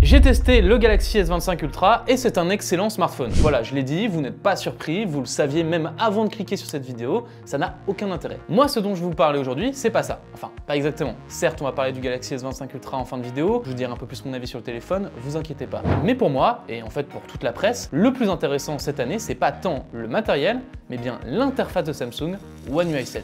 J'ai testé le Galaxy S25 Ultra et c'est un excellent smartphone. Voilà, je l'ai dit, vous n'êtes pas surpris, vous le saviez même avant de cliquer sur cette vidéo, ça n'a aucun intérêt. Moi, ce dont je vais vous parler aujourd'hui, c'est pas ça. Enfin, pas exactement. Certes, on va parler du Galaxy S25 Ultra en fin de vidéo, je vous dirai un peu plus mon avis sur le téléphone, vous inquiétez pas. Mais pour moi, et en fait pour toute la presse, le plus intéressant cette année, c'est pas tant le matériel, mais bien l'interface de Samsung, One UI 7.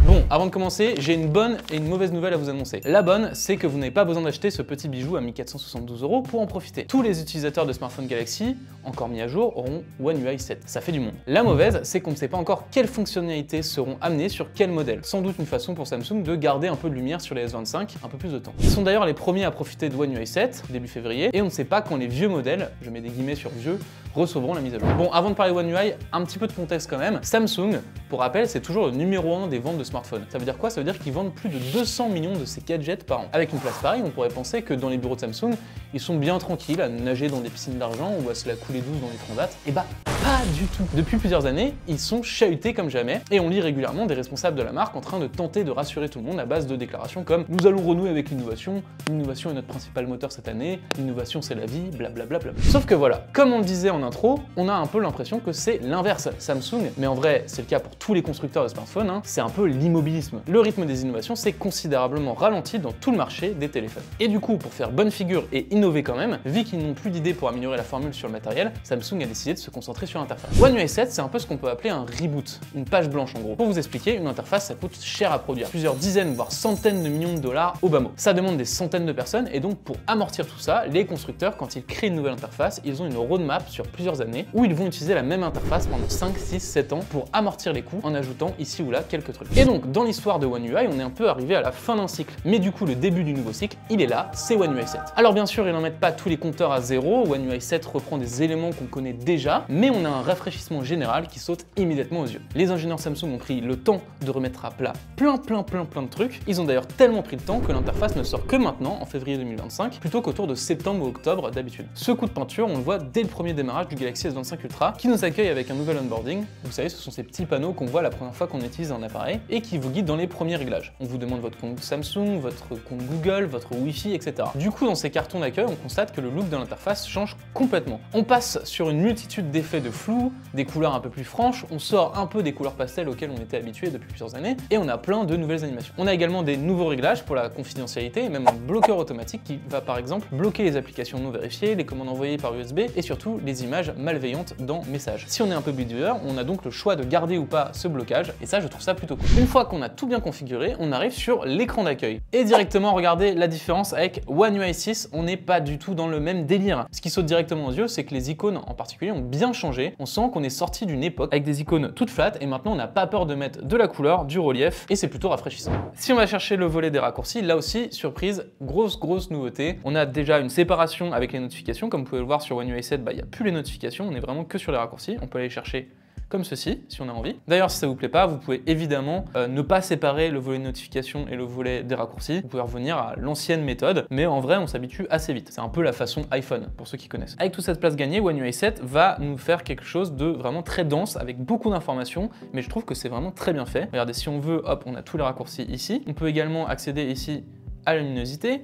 Bon, avant de commencer, j'ai une bonne et une mauvaise nouvelle à vous annoncer. La bonne, c'est que vous n'avez pas besoin d'acheter ce petit bijou à 1472 € pour en profiter. Tous les utilisateurs de smartphones Galaxy, encore mis à jour, auront One UI 7. Ça fait du monde. La mauvaise, c'est qu'on ne sait pas encore quelles fonctionnalités seront amenées sur quel modèle. Sans doute une façon pour Samsung de garder un peu de lumière sur les S25 un peu plus de temps. Ils sont d'ailleurs les premiers à profiter de One UI 7, début février, et on ne sait pas quand les vieux modèles, je mets des guillemets sur vieux, recevront la mise à jour. Bon, avant de parler de One UI, un petit peu de contexte quand même. Samsung, pour rappel, c'est toujours le numéro 1 des ventes de smartphones. Ça veut dire quoi? Ça veut dire qu'ils vendent plus de 200 millions de ces gadgets par an. Avec une place pareille, on pourrait penser que dans les bureaux de Samsung, ils sont bien tranquilles à nager dans des piscines d'argent ou à se la couler douce dans les transats. Et bah, pas du tout. Depuis plusieurs années, ils sont chahutés comme jamais et on lit régulièrement des responsables de la marque en train de tenter de rassurer tout le monde à base de déclarations comme « Nous allons renouer avec l'innovation, l'innovation est notre principal moteur cette année, l'innovation c'est la vie, blablabla. » Sauf que voilà, comme on le disait en intro, on a un peu l'impression que c'est l'inverse. Samsung, mais en vrai c'est le cas pour tous les constructeurs de smartphones, hein, c'est un peu l'immobilisme. Le rythme des innovations s'est considérablement ralenti dans tout le marché des téléphones. Et du coup, pour faire bonne figure et innover quand même, vu qu'ils n'ont plus d'idées pour améliorer la formule sur le matériel, Samsung a décidé de se concentrer sur l'interface. One UI 7, c'est un peu ce qu'on peut appeler un reboot, une page blanche en gros. Pour vous expliquer, une interface ça coûte cher à produire, plusieurs dizaines voire centaines de millions de dollars au bas mot. Ça demande des centaines de personnes et donc pour amortir tout ça, les constructeurs, quand ils créent une nouvelle interface, ils ont une roadmap sur plusieurs années où ils vont utiliser la même interface pendant 5, 6, 7 ans pour amortir les coûts en ajoutant ici ou là quelques trucs. Et donc dans l'histoire de One UI, on est un peu arrivé à la fin d'un cycle. Mais du coup, le début du nouveau cycle, il est là, c'est One UI 7. Alors bien sûr, ils n'en mettent pas tous les compteurs à zéro, One UI 7 reprend des éléments qu'on connaît déjà, mais on a un rafraîchissement général qui saute immédiatement aux yeux. Les ingénieurs Samsung ont pris le temps de remettre à plat plein de trucs. Ils ont d'ailleurs tellement pris le temps que l'interface ne sort que maintenant, en février 2025, plutôt qu'autour de septembre ou octobre d'habitude. Ce coup de peinture, on le voit dès le premier démarrage du Galaxy S25 Ultra, qui nous accueille avec un nouvel onboarding. Vous savez, ce sont ces petits panneaux qu'on voit la première fois qu'on utilise un appareil et qui vous guident dans les premiers réglages. On vous demande votre compte Samsung, votre compte Google, votre Wi-Fi, etc. Du coup, dans ces cartons d'accueil, on constate que le look de l'interface change complètement. On passe sur une multitude d'effets de flou, des couleurs un peu plus franches, on sort un peu des couleurs pastel auxquelles on était habitué depuis plusieurs années, et on a plein de nouvelles animations. On a également des nouveaux réglages pour la confidentialité, et même un bloqueur automatique qui va par exemple bloquer les applications non vérifiées, les commandes envoyées par USB, et surtout les images malveillantes dans Messages. Si on est un peu bidouilleur, on a donc le choix de garder ou pas ce blocage, et ça je trouve ça plutôt cool. Une fois qu'on a tout bien configuré, on arrive sur l'écran d'accueil. Et directement, regardez la différence avec One UI 6, on n'est pas du tout dans le même délire. Ce qui saute directement aux yeux, c'est que les icônes en particulier ont bien changé. On sent qu'on est sorti d'une époque avec des icônes toutes flat et maintenant on n'a pas peur de mettre de la couleur, du relief et c'est plutôt rafraîchissant. Si on va chercher le volet des raccourcis, là aussi, surprise, grosse nouveauté. On a déjà une séparation avec les notifications. Comme vous pouvez le voir sur One UI 7, il n'y a plus les notifications, on est vraiment que sur les raccourcis. On peut aller chercher comme ceci, si on a envie. D'ailleurs, si ça vous plaît pas, vous pouvez évidemment ne pas séparer le volet de notification et le volet des raccourcis. Vous pouvez revenir à l'ancienne méthode, mais en vrai, on s'habitue assez vite. C'est un peu la façon iPhone, pour ceux qui connaissent. Avec toute cette place gagnée, One UI 7 va nous faire quelque chose de vraiment très dense, avec beaucoup d'informations, mais je trouve que c'est vraiment très bien fait. Regardez, si on veut, hop, on a tous les raccourcis ici. On peut également accéder ici à la luminosité,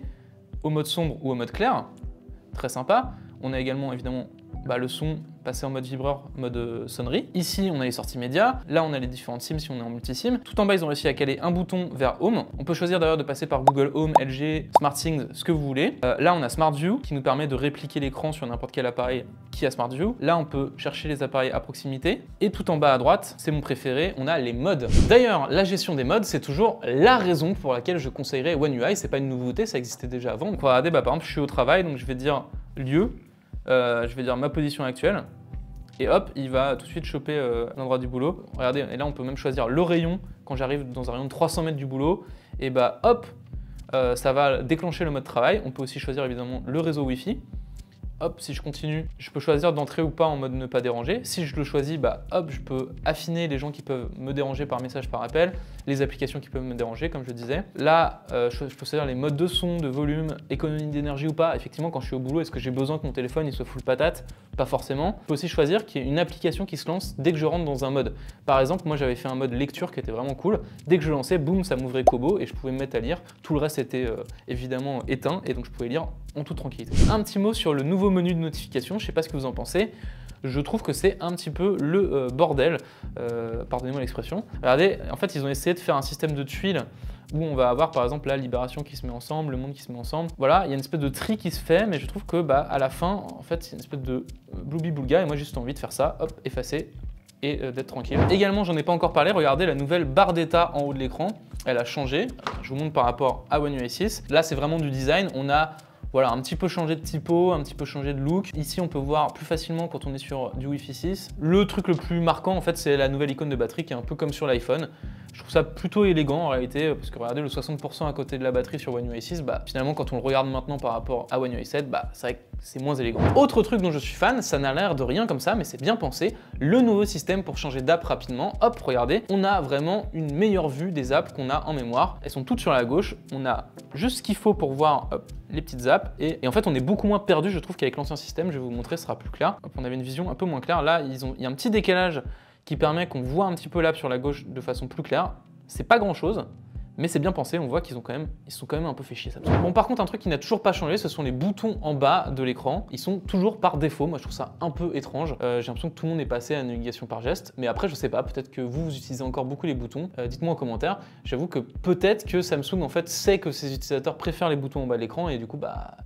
au mode sombre ou au mode clair. Très sympa. On a également, évidemment, le son, passer en mode vibreur, mode sonnerie. Ici, on a les sorties médias. Là, on a les différentes SIM si on est en multi-SIM. Tout en bas, ils ont réussi à caler un bouton vers Home. On peut choisir d'ailleurs de passer par Google Home, LG, SmartThings, ce que vous voulez. Là, on a Smart View qui nous permet de répliquer l'écran sur n'importe quel appareil qui a Smart View. Là, on peut chercher les appareils à proximité. Et tout en bas à droite, c'est mon préféré, on a les modes. D'ailleurs, la gestion des modes, c'est toujours la raison pour laquelle je conseillerais One UI. C'est pas une nouveauté, ça existait déjà avant. Donc, regardez, par exemple, je suis au travail, donc je vais dire lieu. Je vais dire ma position actuelle et hop, il va tout de suite choper l'endroit du boulot. Regardez, et là on peut même choisir le rayon quand j'arrive dans un rayon de 300 mètres du boulot et bah hop, ça va déclencher le mode travail. On peut aussi choisir évidemment le réseau Wi-Fi. Hop, si je continue, je peux choisir d'entrer ou pas en mode ne pas déranger. Si je le choisis, bah hop, je peux affiner les gens qui peuvent me déranger par message, par appel. les applications qui peuvent me déranger, comme je le disais. Là, je peux choisir les modes de son, de volume, économie d'énergie ou pas. Effectivement, quand je suis au boulot, est-ce que j'ai besoin que mon téléphone il soit full patate? Pas forcément. Je peux aussi choisir qu'il y ait une application qui se lance dès que je rentre dans un mode. Par exemple, moi j'avais fait un mode lecture qui était vraiment cool. Dès que je lançais, boum, ça m'ouvrait Kobo et je pouvais me mettre à lire. Tout le reste était évidemment éteint et donc je pouvais lire en toute tranquillité. Un petit mot sur le nouveau menu de notification, je sais pas ce que vous en pensez. Je trouve que c'est un petit peu le bordel, pardonnez-moi l'expression. Regardez, en fait ils ont essayé de faire un système de tuiles où on va avoir par exemple la Libération qui se met ensemble, Le Monde qui se met ensemble. Voilà, il y a une espèce de tri qui se fait, mais je trouve que à la fin, en fait, c'est une espèce de bloubi-boulga et moi j'ai juste envie de faire ça, hop, effacer et d'être tranquille. Également, j'en ai pas encore parlé, regardez la nouvelle barre d'état en haut de l'écran, elle a changé. Je vous montre par rapport à One UI 6. Là, c'est vraiment du design, on a voilà, un petit peu changé de typo, un petit peu changé de look. Ici, on peut voir plus facilement quand on est sur du Wi-Fi 6. Le truc le plus marquant, en fait, c'est la nouvelle icône de batterie qui est un peu comme sur l'iPhone. Je trouve ça plutôt élégant en réalité, parce que regardez le 60% à côté de la batterie sur One UI 6, finalement, quand on le regarde maintenant par rapport à One UI 7, c'est vrai que c'est moins élégant. Autre truc dont je suis fan, ça n'a l'air de rien comme ça, mais c'est bien pensé, le nouveau système pour changer d'app rapidement. Hop, regardez, on a vraiment une meilleure vue des apps qu'on a en mémoire. Elles sont toutes sur la gauche, on a juste ce qu'il faut pour voir les petites apps, et en fait on est beaucoup moins perdu, je trouve, qu'avec l'ancien système. Je vais vous montrer, ce sera plus clair. Hop, on avait une vision un peu moins claire. Là, il y a un petit décalage qui permet qu'on voit un petit peu l'app sur la gauche de façon plus claire. C'est pas grand chose, mais c'est bien pensé, on voit qu'ils sont quand même un peu fait chier, ça. Bon, par contre, un truc qui n'a toujours pas changé, ce sont les boutons en bas de l'écran. Ils sont toujours par défaut. Moi, je trouve ça un peu étrange. J'ai l'impression que tout le monde est passé à la navigation par geste, mais après, je sais pas, peut-être que vous utilisez encore beaucoup les boutons. Dites-moi en commentaire. J'avoue que peut-être que Samsung, en fait, sait que ses utilisateurs préfèrent les boutons en bas de l'écran et du coup,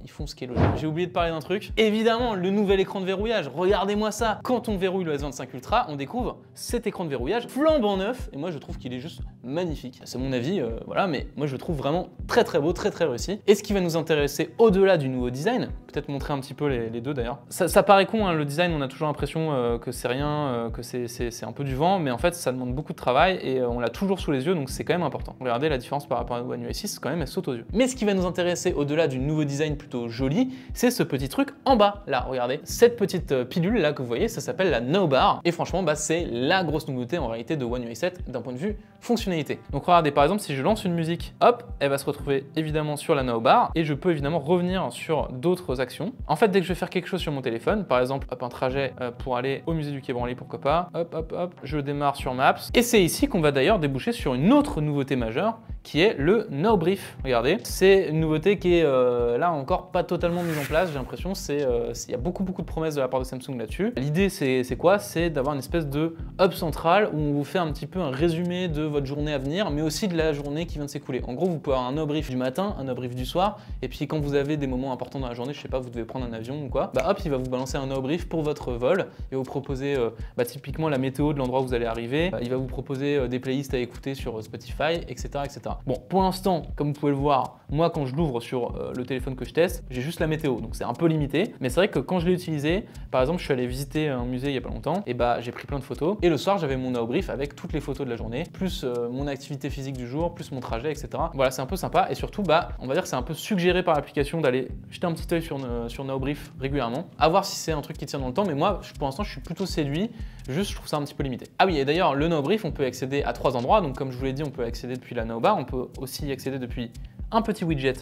ils font ce qui est logique. J'ai oublié de parler d'un truc. Évidemment, le nouvel écran de verrouillage. Regardez-moi ça. Quand on verrouille le S25 Ultra, on découvre cet écran de verrouillage flambant neuf, et moi, je trouve qu'il est juste magnifique. C'est mon avis, voilà, mais moi, je trouve vraiment très très beau, très très réussi. Et ce qui va nous intéresser au-delà du nouveau design, peut-être montrer un petit peu les deux d'ailleurs. Ça paraît con, hein, le design, on a toujours l'impression que c'est rien, que c'est un peu du vent, mais en fait ça demande beaucoup de travail et on l'a toujours sous les yeux, donc c'est quand même important. Regardez la différence par rapport à One UI 6, quand même elle saute aux yeux. Mais ce qui va nous intéresser au-delà du nouveau design plutôt joli, c'est ce petit truc en bas, là, regardez. Cette petite pilule là que vous voyez, ça s'appelle la Now Bar, et franchement c'est la grosse nouveauté en réalité de One UI 7 d'un point de vue fonctionnalité. Donc regardez, par exemple, si je lance une musique, hop, elle va se retrouver évidemment sur la Now Bar et je peux évidemment revenir sur d'autres actions. En fait, dès que je vais faire quelque chose sur mon téléphone, par exemple, hop, un trajet pour aller au musée du Quai Branly, pourquoi pas, hop, hop, hop, je démarre sur Maps. Et c'est ici qu'on va d'ailleurs déboucher sur une autre nouveauté majeure qui est le Now Brief. Regardez, c'est une nouveauté qui est là encore pas totalement mise en place, j'ai l'impression. Il y a beaucoup de promesses de la part de Samsung là-dessus. L'idée, c'est quoi? C'est d'avoir une espèce de hub central où on vous fait un petit peu un résumé de votre journée à venir, mais aussi de la journée qui vient de s'écouler. En gros, vous pouvez avoir un Now Brief du matin, un Now Brief du soir, et puis quand vous avez des moments importants dans la journée, je sais pas, vous devez prendre un avion ou quoi, hop, il va vous balancer un Now Brief pour votre vol, et vous proposer typiquement la météo de l'endroit où vous allez arriver, il va vous proposer des playlists à écouter sur Spotify, etc., etc. Bon, pour l'instant, comme vous pouvez le voir, moi quand je l'ouvre sur le téléphone que je teste, j'ai juste la météo, donc c'est un peu limité, mais c'est vrai que quand je l'ai utilisé, par exemple, je suis allé visiter un musée il y a pas longtemps, et j'ai pris plein de photos, et le soir j'avais mon Now Brief avec toutes les photos de la journée, plus mon activité physique du jour, plus mon trajet, etc. Voilà, c'est un peu sympa, et surtout, on va dire que c'est un peu suggéré par l'application d'aller jeter un petit œil sur Now Brief régulièrement, à voir si c'est un truc qui tient dans le temps, mais moi, pour l'instant, je suis plutôt séduit, juste je trouve ça un petit peu limité. Ah oui, et d'ailleurs, le Now Brief, on peut y accéder à 3 endroits, donc comme je vous l'ai dit, on peut y accéder depuis la Now Bar, on peut aussi y accéder depuis un petit widget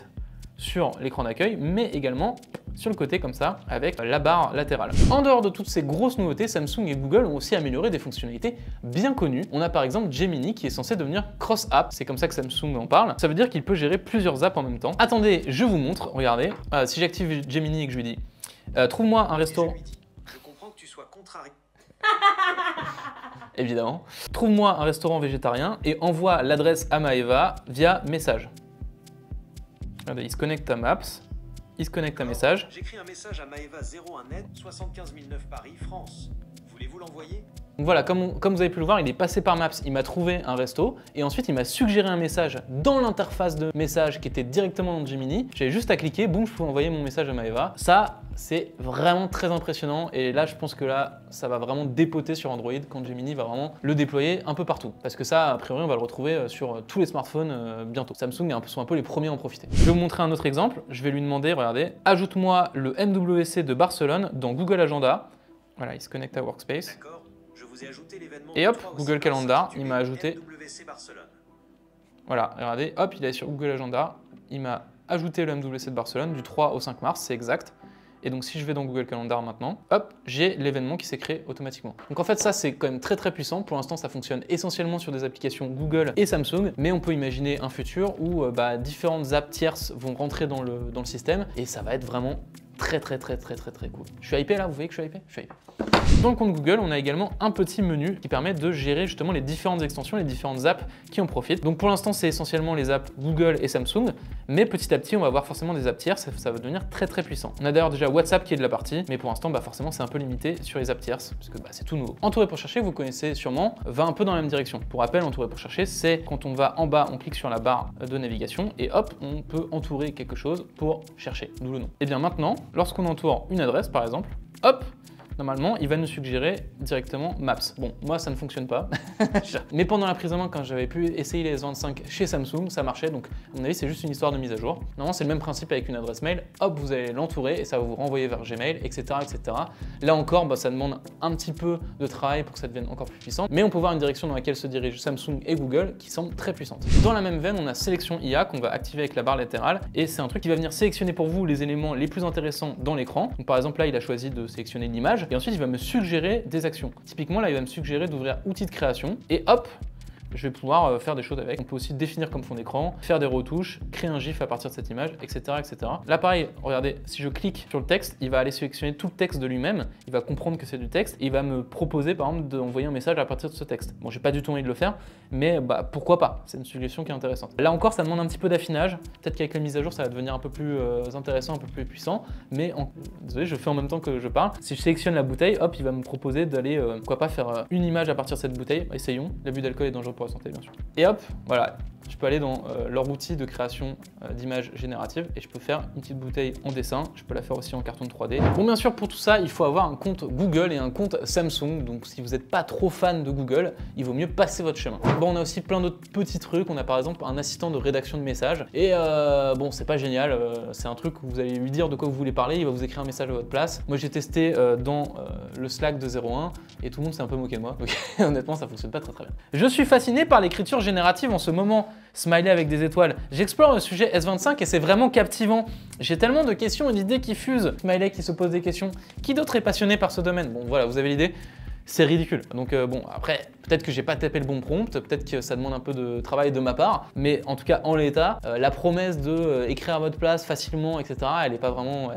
sur l'écran d'accueil, mais également sur le côté comme ça, avec la barre latérale. En dehors de toutes ces grosses nouveautés, Samsung et Google ont aussi amélioré des fonctionnalités bien connues. On a par exemple Gemini qui est censé devenir cross-app, c'est comme ça que Samsung en parle. Ça veut dire qu'il peut gérer plusieurs apps en même temps. Attendez, je vous montre, regardez. Si j'active Gemini et que je lui dis trouve-moi un restaurant... Je comprends que tu sois contrarié. Évidemment. Trouve-moi un restaurant végétarien et envoie l'adresse à Maeva via message. Regardez, il se connecte à Maps, il se connecte à message. J'écris un message à Maeva 01net 75 009 Paris, France. Voulez-vous l'envoyer? Donc voilà, comme vous avez pu le voir, il est passé par Maps, il m'a trouvé un resto et ensuite il m'a suggéré un message dans l'interface de message qui était directement dans Gemini. J'avais juste à cliquer, boum, je pouvais envoyer mon message à Maeva. Ça, c'est vraiment très impressionnant et là, je pense que là, ça va vraiment dépoter sur Android quand Gemini va vraiment le déployer un peu partout. Parce que ça, a priori, on va le retrouver sur tous les smartphones bientôt. Samsung sont un peu les premiers à en profiter. Je vais vous montrer un autre exemple. Je vais lui demander, regardez, ajoute-moi le MWC de Barcelone dans Google Agenda. Voilà, il se connecte à Workspace. D'accord, je vous ai ajouté l'événement. Et hop, Google Calendar, il m'a ajouté. MWC Barcelone. Voilà, regardez, hop, il est sur Google Agenda, il m'a ajouté le MWC de Barcelone du 3 au 5 mars, c'est exact. Et donc si je vais dans Google Calendar maintenant, hop, j'ai l'événement qui s'est créé automatiquement. Donc en fait ça c'est quand même très puissant. Pour l'instant ça fonctionne essentiellement sur des applications Google et Samsung, mais on peut imaginer un futur où différentes apps tierces vont rentrer dans le système et ça va être vraiment très cool. Je suis hypé là, vous voyez que je suis hypé? Je suis hypé. Dans le compte Google, on a également un petit menu qui permet de gérer justement les différentes extensions, les différentes apps qui en profitent. Donc pour l'instant, c'est essentiellement les apps Google et Samsung, mais petit à petit, on va avoir forcément des apps tierces, ça va devenir très puissant. On a d'ailleurs déjà WhatsApp qui est de la partie, mais pour l'instant, forcément, c'est un peu limité sur les apps tierces, parce que c'est tout nouveau. Entouré pour chercher, vous connaissez sûrement, va un peu dans la même direction. Pour rappel, Entouré pour chercher, c'est quand on va en bas, on clique sur la barre de navigation, et hop, on peut entourer quelque chose pour chercher, d'où le nom. Et bien maintenant, lorsqu'on entoure une adresse, par exemple, hop, normalement, il va nous suggérer directement Maps. Bon, moi, ça ne fonctionne pas. Mais pendant la prise en main, quand j'avais pu essayer les S25 chez Samsung, ça marchait. Donc, à mon avis, c'est juste une histoire de mise à jour. Normalement, c'est le même principe avec une adresse mail. Hop, vous allez l'entourer et ça va vous renvoyer vers Gmail, etc. Là encore, ça demande un petit peu de travail pour que ça devienne encore plus puissant. Mais on peut voir une direction dans laquelle se dirigent Samsung et Google qui semble très puissante. Dans la même veine, on a sélection IA qu'on va activer avec la barre latérale. Et c'est un truc qui va venir sélectionner pour vous les éléments les plus intéressants dans l'écran. Donc, par exemple, là, il a choisi de sélectionner l'image. Et ensuite, il va me suggérer des actions. Typiquement, là, il va me suggérer d'ouvrir outils de création. Et hop, je vais pouvoir faire des choses avec. On peut aussi définir comme fond d'écran, faire des retouches, créer un GIF à partir de cette image, etc. Là, pareil, regardez, si je clique sur le texte, il va aller sélectionner tout le texte de lui-même, il va comprendre que c'est du texte, et il va me proposer, par exemple, d'envoyer un message à partir de ce texte. Bon, j'ai pas du tout envie de le faire, mais pourquoi pas? C'est une suggestion qui est intéressante. Là encore, ça demande un petit peu d'affinage. Peut-être qu'avec la mise à jour, ça va devenir un peu plus intéressant, un peu plus puissant, mais désolé, je fais en même temps que je parle. Si je sélectionne la bouteille, hop, il va me proposer d'aller, pourquoi pas, faire une image à partir de cette bouteille. Essayons. L'abus d'alcool est dangereux pour la santé, bien sûr. Et hop, voilà, je peux aller dans leur outil de création d'images génératives et je peux faire une petite bouteille en dessin. Je peux la faire aussi en carton de 3D. Bon, bien sûr, pour tout ça, il faut avoir un compte Google et un compte Samsung. Donc, si vous n'êtes pas trop fan de Google, il vaut mieux passer votre chemin. Bon, on a aussi plein d'autres petits trucs. On a par exemple un assistant de rédaction de messages. Et bon, c'est pas génial. C'est un truc où vous allez lui dire de quoi vous voulez parler. Il va vous écrire un message à votre place. Moi, j'ai testé dans le Slack de 01 et tout le monde s'est un peu moqué de moi. Donc, honnêtement, ça fonctionne pas très bien. Je suis fasciné par l'écriture générative en ce moment. Smiley avec des étoiles. J'explore le sujet S25 et c'est vraiment captivant. J'ai tellement de questions et d'idées qui fusent. Smiley qui se pose des questions. Qui d'autre est passionné par ce domaine? Bon, voilà, vous avez l'idée. C'est ridicule. Donc bon, après, peut-être que j'ai pas tapé le bon prompt, peut-être que ça demande un peu de travail de ma part, mais en tout cas, en l'état, la promesse de écrire à votre place facilement, etc., elle est pas vraiment là.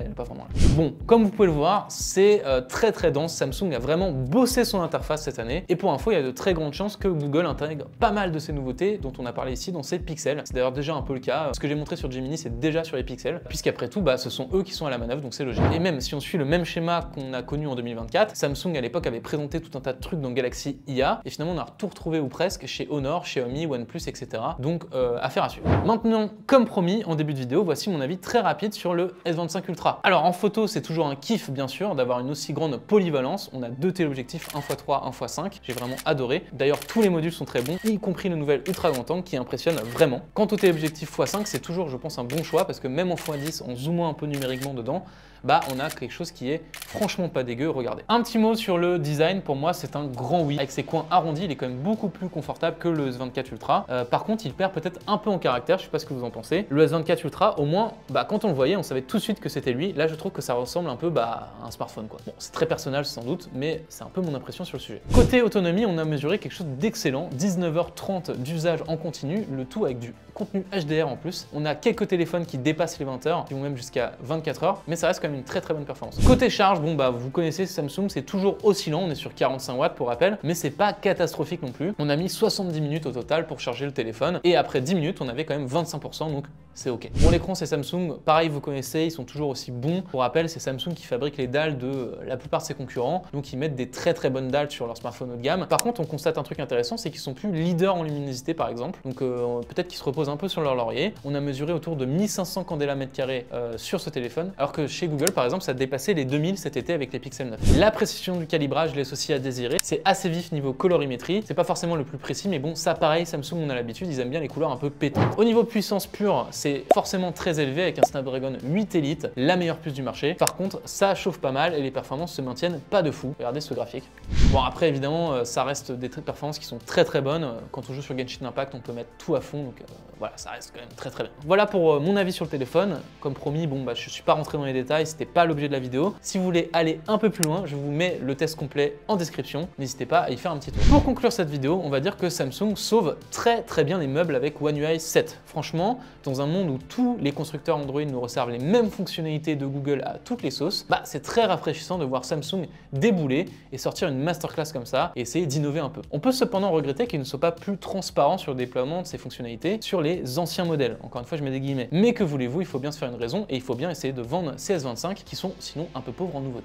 Bon, comme vous pouvez le voir, c'est très dense. Samsung a vraiment bossé son interface cette année. Et pour info, il y a de très grandes chances que Google intègre pas mal de ces nouveautés dont on a parlé ici dans ces pixels. C'est d'ailleurs déjà un peu le cas. Ce que j'ai montré sur Gemini, c'est déjà sur les pixels, puisqu'après tout, ce sont eux qui sont à la manœuvre, donc c'est logique. Et même si on suit le même schéma qu'on a connu en 2024, Samsung à l'époque avait présenté tout un tas de trucs dans Galaxy IA et finalement on a tout retrouvé ou presque chez Honor, Xiaomi, OnePlus, etc. Donc affaire à suivre. Maintenant, comme promis en début de vidéo, voici mon avis très rapide sur le S25 Ultra. Alors en photo, c'est toujours un kiff bien sûr d'avoir une aussi grande polyvalence. On a deux téléobjectifs 1x3, 1x5. J'ai vraiment adoré. D'ailleurs, tous les modules sont très bons, y compris le nouvel ultra grand angle qui impressionne vraiment. Quant au téléobjectif x5, c'est toujours, je pense, un bon choix parce que même en x10, en zoomant un peu numériquement dedans, on a quelque chose qui est franchement pas dégueu, regardez. Un petit mot sur le design, pour moi c'est un grand oui. Avec ses coins arrondis, il est quand même beaucoup plus confortable que le S24 Ultra. Par contre, il perd peut-être un peu en caractère, je sais pas ce que vous en pensez. Le S24 Ultra, au moins, quand on le voyait, on savait tout de suite que c'était lui. Là, je trouve que ça ressemble un peu à un smartphone, quoi. Bon, c'est très personnel sans doute, mais c'est un peu mon impression sur le sujet. Côté autonomie, on a mesuré quelque chose d'excellent. 19h30 d'usage en continu, le tout avec du contenu HDR en plus. On a quelques téléphones qui dépassent les 20 heures, qui vont même jusqu'à 24 heures, mais ça reste quand même une très bonne performance. Côté charge, bon vous connaissez Samsung, c'est toujours oscillant, on est sur 45 watts pour rappel, mais c'est pas catastrophique non plus. On a mis 70 minutes au total pour charger le téléphone, et après 10 minutes, on avait quand même 25%, donc c'est ok. Pour l'écran, c'est Samsung, pareil, vous connaissez, ils sont toujours aussi bons. Pour rappel, c'est Samsung qui fabrique les dalles de la plupart de ses concurrents, donc ils mettent des très bonnes dalles sur leur smartphone haut de gamme. Par contre, on constate un truc intéressant, c'est qu'ils sont plus leaders en luminosité par exemple, donc peut-être qu'ils se reposent un peu sur leur laurier. On a mesuré autour de 1500 candela mètre carré sur ce téléphone, alors que chez Google par exemple, ça a dépassé les 2000 cet été avec les Pixel 9. La précision du calibrage laisse aussi à désirer. C'est assez vif niveau colorimétrie. C'est pas forcément le plus précis, mais bon, ça pareil, Samsung, on a l'habitude, ils aiment bien les couleurs un peu pétantes. Au niveau puissance pure, c'est forcément très élevé avec un Snapdragon 8 Elite, la meilleure puce du marché. Par contre, ça chauffe pas mal et les performances se maintiennent pas de fou. Regardez ce graphique. Bon après évidemment ça reste des performances qui sont très bonnes. Quand on joue sur Genshin Impact on peut mettre tout à fond, donc voilà, ça reste quand même très bien. Voilà pour mon avis sur le téléphone. Comme promis, bon bah je suis pas rentré dans les détails, c'était pas l'objet de la vidéo. Si vous voulez aller un peu plus loin, je vous mets le test complet en description. N'hésitez pas à y faire un petit tour. Pour conclure cette vidéo, on va dire que Samsung sauve très bien les meubles avec One UI 7. Franchement, dans un monde où tous les constructeurs Android nous resservent les mêmes fonctionnalités de Google à toutes les sauces, bah c'est très rafraîchissant de voir Samsung débouler et sortir une masterclass comme ça et essayer d'innover un peu. On peut cependant regretter qu'il ne soit pas plus transparent sur le déploiement de ces fonctionnalités sur les anciens modèles. Encore une fois, je mets des guillemets. Mais que voulez-vous, il faut bien se faire une raison et il faut bien essayer de vendre ces S25 qui sont sinon un peu pauvres en nouveautés.